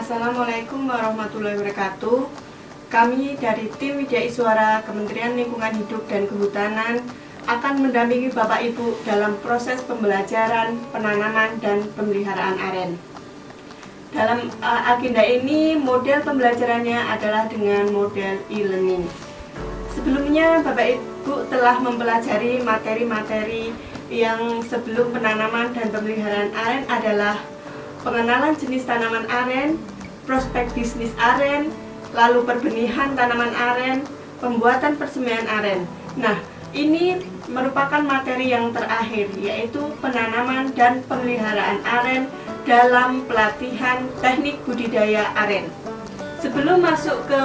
Assalamualaikum warahmatullahi wabarakatuh. Kami dari tim Widya Iswara Kementerian Lingkungan Hidup dan Kehutanan akan mendampingi Bapak Ibu dalam proses pembelajaran, penanaman, dan pemeliharaan aren. Dalam agenda ini, model pembelajarannya adalah dengan model e-learning. Sebelumnya, Bapak Ibu telah mempelajari materi-materi yang sebelum penanaman dan pemeliharaan aren adalah pengenalan jenis tanaman aren, prospek bisnis aren, lalu perbenihan tanaman aren, pembuatan persemian aren. Nah, ini merupakan materi yang terakhir, yaitu penanaman dan pemeliharaan aren dalam pelatihan teknik budidaya aren. Sebelum masuk ke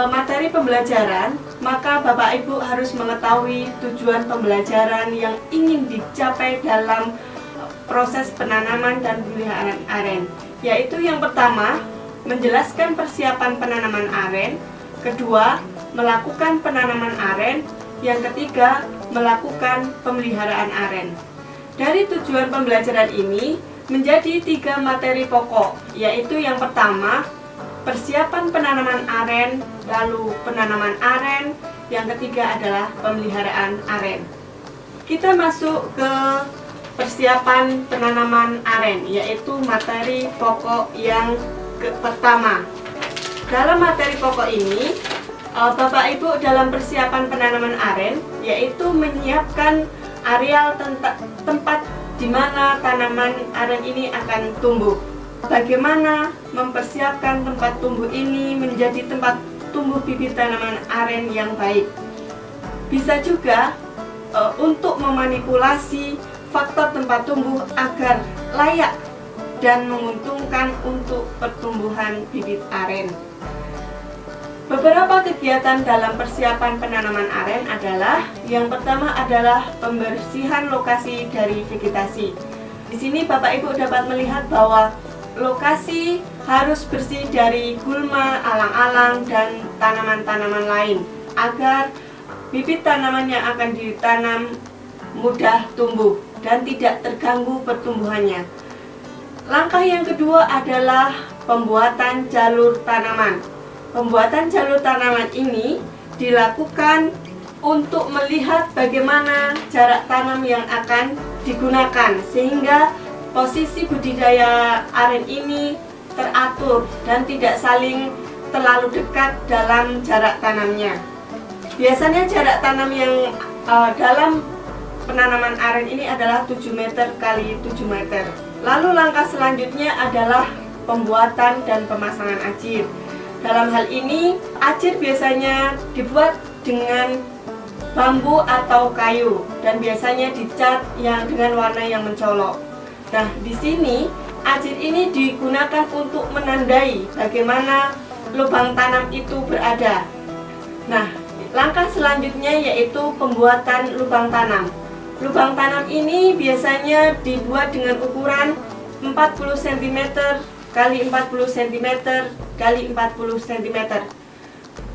materi pembelajaran, maka Bapak Ibu harus mengetahui tujuan pembelajaran yang ingin dicapai dalam proses penanaman dan pemeliharaan aren, yaitu yang pertama, menjelaskan persiapan penanaman aren, kedua, melakukan penanaman aren, yang ketiga, melakukan pemeliharaan aren. Dari tujuan pembelajaran ini menjadi 3 materi pokok, yaitu yang pertama, persiapan penanaman aren, lalu penanaman aren, yang ketiga adalah pemeliharaan aren. Kita masuk ke persiapan penanaman aren, yaitu materi pokok yang pertama. Dalam materi pokok ini, Bapak Ibu dalam persiapan penanaman aren, yaitu menyiapkan areal tempat di mana tanaman aren ini akan tumbuh. Bagaimana mempersiapkan tempat tumbuh ini menjadi tempat tumbuh bibit tanaman aren yang baik. Bisa juga untuk memanipulasi faktor tempat tumbuh agar layak dan menguntungkan untuk pertumbuhan bibit aren. Beberapa kegiatan dalam persiapan penanaman aren adalah, yang pertama adalah pembersihan lokasi dari vegetasi. Di sini Bapak Ibu dapat melihat bahwa lokasi harus bersih dari gulma, alang-alang, dan tanaman-tanaman lain agar bibit tanaman yang akan ditanam mudah tumbuh dan tidak terganggu pertumbuhannya. Langkah yang kedua adalah pembuatan jalur tanaman. Pembuatan jalur tanaman ini dilakukan untuk melihat bagaimana jarak tanam yang akan digunakan sehingga posisi budidaya aren ini teratur dan tidak saling terlalu dekat dalam jarak tanamnya. Biasanya jarak tanam yang dalam penanaman aren ini adalah 7 meter kali 7 meter. Lalu langkah selanjutnya adalah pembuatan dan pemasangan ajir. Dalam hal ini, ajir biasanya dibuat dengan bambu atau kayu dan biasanya dicat dengan warna yang mencolok. Nah, di sini ajir ini digunakan untuk menandai bagaimana lubang tanam itu berada. Nah, langkah selanjutnya yaitu pembuatan lubang tanam. Lubang tanam ini biasanya dibuat dengan ukuran 40 cm kali 40 cm kali 40 cm.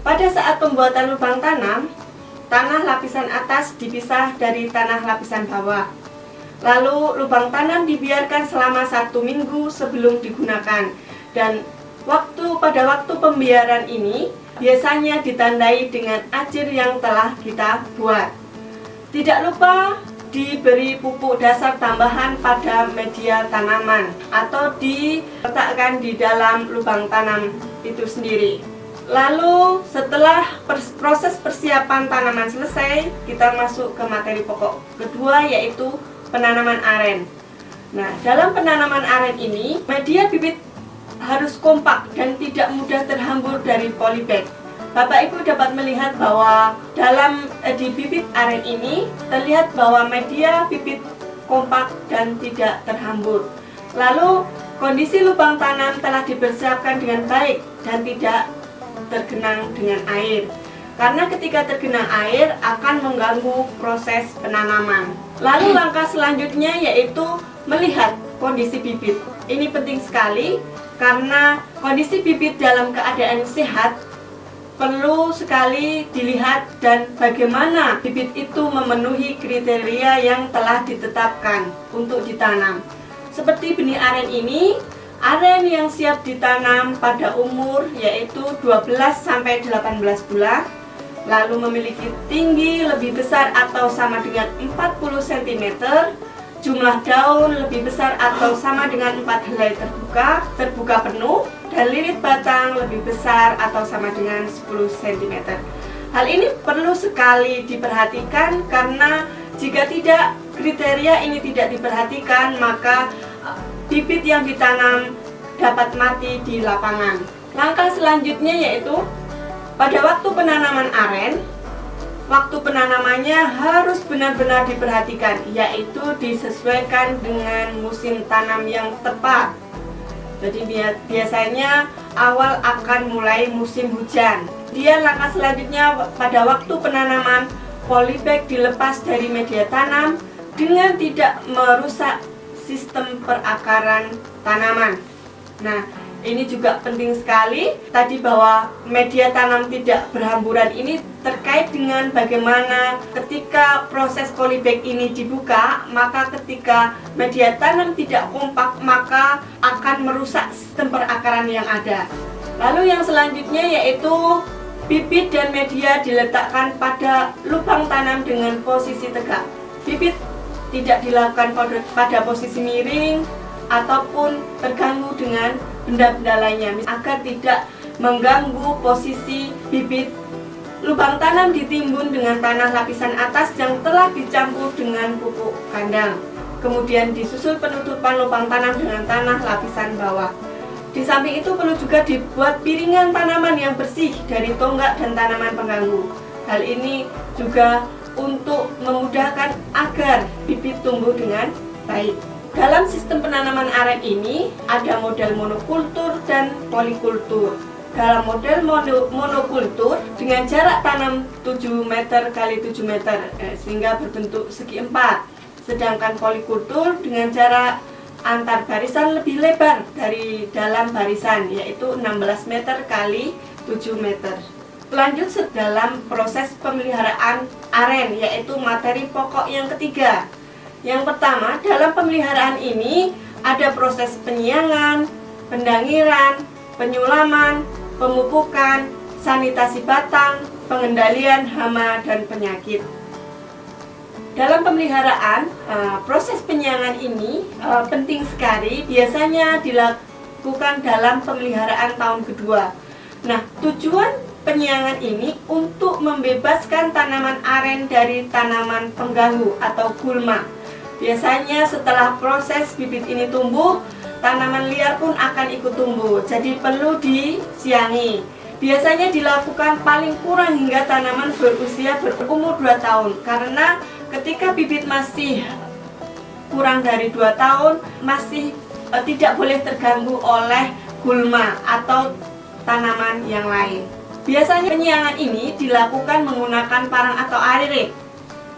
Pada saat pembuatan lubang tanam, tanah lapisan atas dipisah dari tanah lapisan bawah. Lalu lubang tanam dibiarkan selama 1 minggu sebelum digunakan. Dan pada waktu pembiaran ini biasanya ditandai dengan ajir yang telah kita buat. Tidak lupa diberi pupuk dasar tambahan pada media tanaman atau diletakkan di dalam lubang tanam itu sendiri. Lalu setelah proses persiapan tanaman selesai, kita masuk ke materi pokok kedua yaitu penanaman aren. Nah, dalam penanaman aren ini, media bibit harus kompak dan tidak mudah terhambur dari polybag. Bapak Ibu dapat melihat bahwa di bibit aren ini terlihat bahwa media bibit kompak dan tidak terhambur. Lalu kondisi lubang tanam telah dipersiapkan dengan baik dan tidak tergenang dengan air. Karena ketika tergenang air akan mengganggu proses penanaman. Lalu langkah selanjutnya yaitu melihat kondisi bibit. Ini penting sekali karena kondisi bibit dalam keadaan sehat perlu sekali dilihat dan bagaimana bibit itu memenuhi kriteria yang telah ditetapkan untuk ditanam. Seperti benih aren ini Aren yang siap ditanam pada umur yaitu 12-18 bulan, lalu memiliki tinggi lebih besar atau sama dengan 40 cm, jumlah daun lebih besar atau sama dengan 4 helai terbuka penuh, dan lilit batang lebih besar atau sama dengan 10 cm. Hal ini perlu sekali diperhatikan karena jika tidak, kriteria ini tidak diperhatikan, maka bibit yang ditanam dapat mati di lapangan. Langkah selanjutnya yaitu pada waktu penanaman aren, waktu penanamannya harus benar-benar diperhatikan, yaitu disesuaikan dengan musim tanam yang tepat. Jadi biasanya awal akan mulai musim hujan. Kemudian langkah selanjutnya pada waktu penanaman, polybag dilepas dari media tanam dengan tidak merusak sistem perakaran tanaman. Nah, ini juga penting sekali tadi bahwa media tanam tidak berhamburan ini terkait dengan bagaimana ketika proses polybag ini dibuka, maka ketika media tanam tidak kompak maka akan merusak sistem perakaran yang ada. Lalu yang selanjutnya yaitu bibit dan media diletakkan pada lubang tanam dengan posisi tegak. Bibit tidak dilakukan pada posisi miring ataupun terganggu dengan benda-benda lainnya agar tidak mengganggu posisi bibit. Lubang tanam ditimbun dengan tanah lapisan atas yang telah dicampur dengan pupuk kandang. Kemudian disusul penutupan lubang tanam dengan tanah lapisan bawah. Di samping itu perlu juga dibuat piringan tanaman yang bersih dari tonggak dan tanaman pengganggu. Hal ini juga untuk memudahkan agar bibit tumbuh dengan baik. Dalam sistem penanaman aren ini ada model monokultur dan polikultur. Dalam model monokultur dengan jarak tanam 7 meter kali 7 meter sehingga berbentuk segi empat. Sedangkan polikultur dengan jarak antar barisan lebih lebar dari dalam barisan yaitu 16 meter kali 7 meter. Lanjut dalam proses pemeliharaan aren yaitu materi pokok yang ketiga. Yang pertama, dalam pemeliharaan ini ada proses penyiangan, pendangiran, penyulaman, pemupukan, sanitasi batang, pengendalian hama dan penyakit. Dalam pemeliharaan, proses penyiangan ini penting sekali, biasanya dilakukan dalam pemeliharaan tahun kedua. Nah, tujuan penyiangan ini untuk membebaskan tanaman aren dari tanaman pengganggu atau gulma. Biasanya setelah proses bibit ini tumbuh, tanaman liar pun akan ikut tumbuh, jadi perlu disiangi. Biasanya dilakukan paling kurang hingga tanaman berusia berumur 2 tahun, karena ketika bibit masih kurang dari 2 tahun, masih tidak boleh terganggu oleh gulma atau tanaman yang lain. Biasanya penyiangan ini dilakukan menggunakan parang atau arit.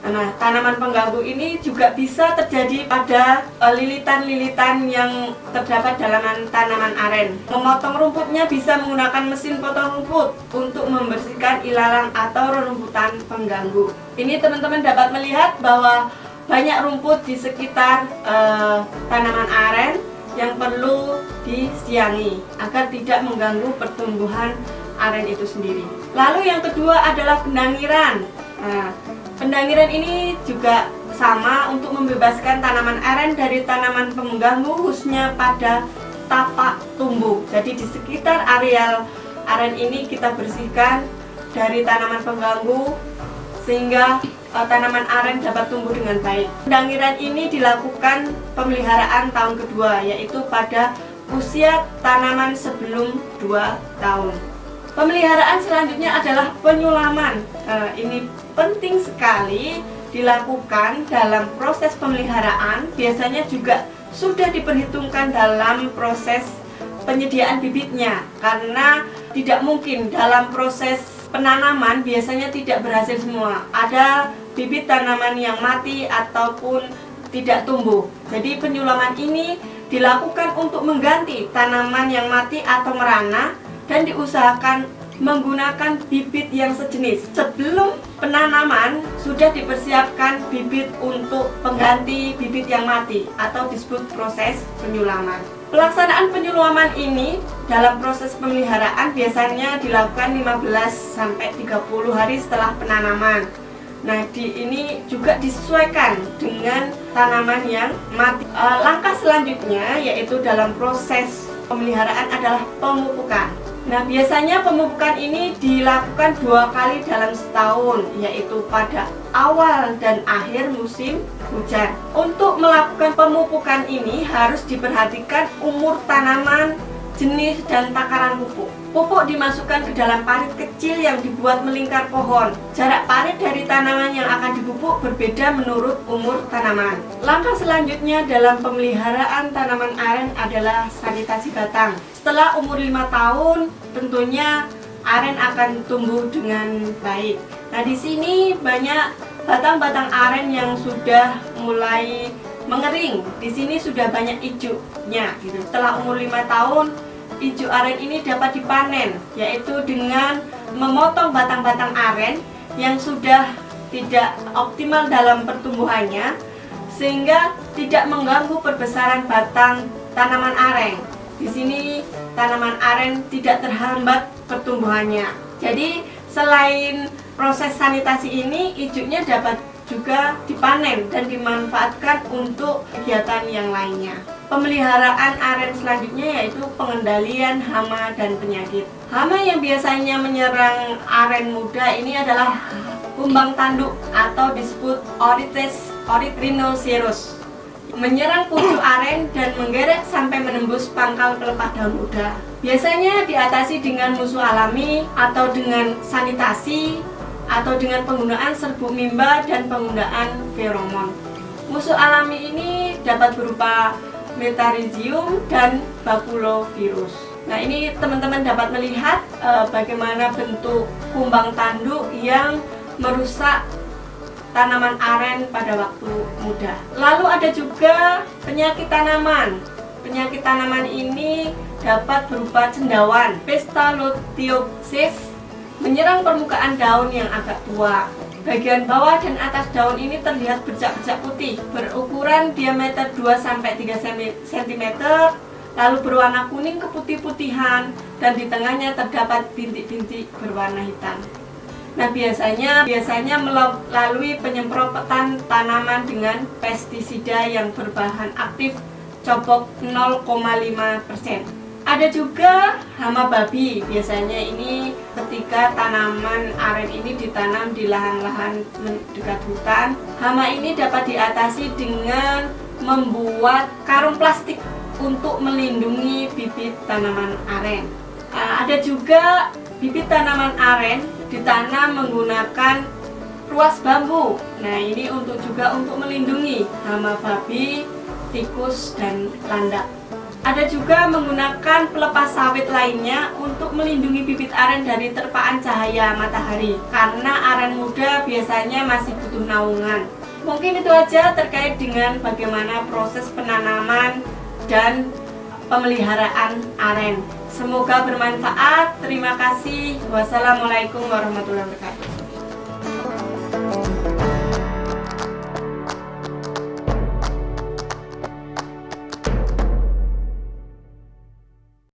Nah, tanaman pengganggu ini juga bisa terjadi pada lilitan-lilitan yang terdapat dalam tanaman aren. Memotong rumputnya bisa menggunakan mesin potong rumput untuk membersihkan ilalang atau rerumputan pengganggu. Ini teman-teman dapat melihat bahwa banyak rumput di sekitar tanaman aren yang perlu disiangi agar tidak mengganggu pertumbuhan aren itu sendiri. Lalu yang kedua adalah pendangiran. Nah, pendangiran ini juga sama untuk membebaskan tanaman aren dari tanaman pengganggu khususnya pada tapak tumbuh. Jadi di sekitar areal aren ini kita bersihkan dari tanaman pengganggu sehingga tanaman aren dapat tumbuh dengan baik. Pendangiran ini dilakukan pemeliharaan tahun kedua yaitu pada usia tanaman sebelum 2 tahun. Pemeliharaan selanjutnya adalah penyulaman. Ini penting sekali dilakukan dalam proses pemeliharaan. Biasanya juga sudah diperhitungkan dalam proses penyediaan bibitnya, karena tidak mungkin dalam proses penanaman biasanya tidak berhasil semua. Ada bibit tanaman yang mati ataupun tidak tumbuh. Jadi penyulaman ini dilakukan untuk mengganti tanaman yang mati atau merana dan diusahakan menggunakan bibit yang sejenis. Sebelum penanaman sudah dipersiapkan bibit untuk pengganti bibit yang mati atau disebut proses penyulaman. Pelaksanaan penyuluaman ini dalam proses pemeliharaan biasanya dilakukan 15-30 hari setelah penanaman. Nah, ini juga disesuaikan dengan tanaman yang mati. Langkah selanjutnya yaitu dalam proses pemeliharaan adalah pemupukan. Nah, biasanya pemupukan ini dilakukan 2 kali dalam setahun, yaitu pada awal dan akhir musim hujan. Untuk melakukan pemupukan ini harus diperhatikan umur tanaman, jenis, dan takaran pupuk. Pupuk dimasukkan ke dalam parit kecil yang dibuat melingkar pohon. Jarak parit dari tanaman yang akan dipupuk berbeda menurut umur tanaman. Langkah selanjutnya dalam pemeliharaan tanaman aren adalah sanitasi batang. Setelah umur 5 tahun, tentunya aren akan tumbuh dengan baik. Nah, di sini banyak batang-batang aren yang sudah mulai mengering. Di sini sudah banyak ijunya gitu. Setelah umur 5 tahun, ijuk aren ini dapat dipanen, yaitu dengan memotong batang-batang aren yang sudah tidak optimal dalam pertumbuhannya, sehingga tidak mengganggu perbesaran batang tanaman aren. Di sini tanaman aren tidak terhambat pertumbuhannya. Jadi selain proses sanitasi ini, ijuknya dapat juga dipanen dan dimanfaatkan untuk kegiatan yang lainnya. Pemeliharaan aren selanjutnya yaitu pengendalian hama dan penyakit. Hama yang biasanya menyerang aren muda ini adalah kumbang tanduk atau disebut Orytes rhinoceros. Menyerang pucuk aren dan menggeret sampai menembus pangkal pelepah daun muda. Biasanya diatasi dengan musuh alami atau dengan sanitasi atau dengan penggunaan serbuk mimba dan penggunaan feromon. Musuh alami ini dapat berupa Metarhizium dan bakulovirus. Nah, ini teman-teman dapat melihat bagaimana bentuk kumbang tanduk yang merusak tanaman aren pada waktu muda. Lalu ada juga penyakit tanaman. Penyakit tanaman ini dapat berupa cendawan, Pestalotiopsis, menyerang permukaan daun yang agak tua. Bagian bawah dan atas daun ini terlihat bercak-bercak putih, berukuran diameter 2-3 cm, lalu berwarna kuning keputih-putihan, dan di tengahnya terdapat bintik-bintik berwarna hitam. Nah, biasanya melalui penyemprotan tanaman dengan pestisida yang berbahan aktif cobok 0,5%. Ada juga hama babi. Biasanya ini ketika tanaman aren ini ditanam di lahan-lahan dekat hutan. Hama ini dapat diatasi dengan membuat karung plastik untuk melindungi bibit tanaman aren. Ada juga bibit tanaman aren ditanam menggunakan ruas bambu. Nah, ini juga untuk melindungi hama babi, tikus, dan landak. Ada juga menggunakan pelepas sawit lainnya untuk melindungi bibit aren dari terpaan cahaya matahari, karena aren muda biasanya masih butuh naungan. Mungkin itu aja terkait dengan bagaimana proses penanaman dan pemeliharaan aren. Semoga bermanfaat. Terima kasih. Wassalamualaikum warahmatullahi wabarakatuh.